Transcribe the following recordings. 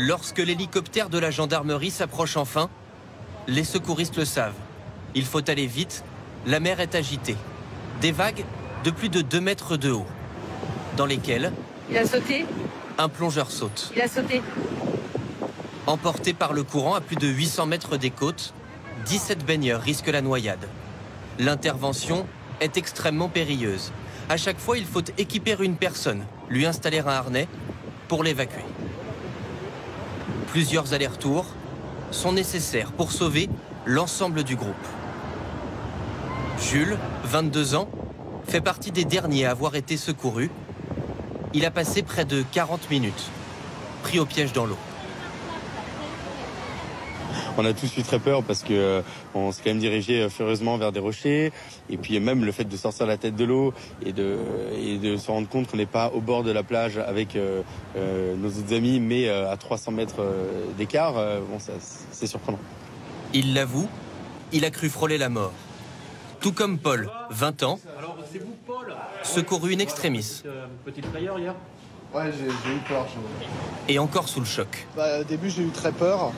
Lorsque l'hélicoptère de la gendarmerie s'approche enfin, les secouristes le savent. Il faut aller vite, la mer est agitée. Des vagues de plus de 2 mètres de haut, dans lesquelles il a sauté. Un plongeur saute. Il a sauté. Emporté par le courant à plus de 800 mètres des côtes, 17 baigneurs risquent la noyade. L'intervention est extrêmement périlleuse. À chaque fois, il faut équiper une personne, lui installer un harnais pour l'évacuer. Plusieurs allers-retours sont nécessaires pour sauver l'ensemble du groupe. Jules, 22 ans, fait partie des derniers à avoir été secouru. Il a passé près de 40 minutes, pris au piège dans l'eau. On a tous eu très peur parce qu'on s'est quand même dirigé furieusement vers des rochers. Et puis même le fait de sortir la tête de l'eau et de se rendre compte qu'on n'est pas au bord de la plage avec nos autres amis, mais à 300 mètres d'écart, c'est surprenant. Il l'avoue, il a cru frôler la mort. Tout comme Paul, 20 ans, secouru in extremis. Petite frayeur hier ? Ouais, j'ai eu peur. Et encore sous le choc. Au début, j'ai eu très peur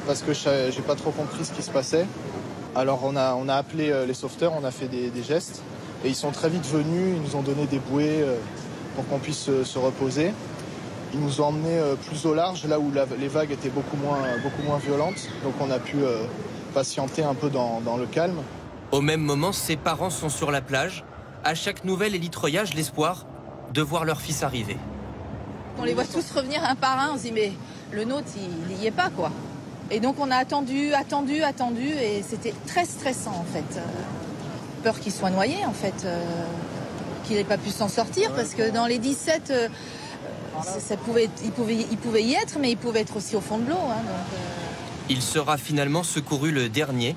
parce que j'ai pas trop compris ce qui se passait. Alors on a appelé les sauveteurs, on a fait des gestes et ils sont très vite venus, ils nous ont donné des bouées pour qu'on puisse se reposer. Ils nous ont emmenés plus au large, là où les vagues étaient beaucoup moins violentes, donc on a pu patienter un peu dans le calme. Au même moment, ses parents sont sur la plage. À chaque nouvel hélitreuillage, l'espoir de voir leur fils arriver. On les voit tous revenir un par un, on se dit mais le nôtre il n'y est pas quoi. Et donc on a attendu et c'était très stressant en fait. Peur qu'il soit noyé en fait, qu'il n'ait pas pu s'en sortir parce que dans les 17, il pouvait y être mais il pouvait être aussi au fond de l'eau. Il sera finalement secouru le dernier.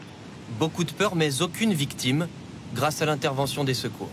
Beaucoup de peur mais aucune victime grâce à l'intervention des secours.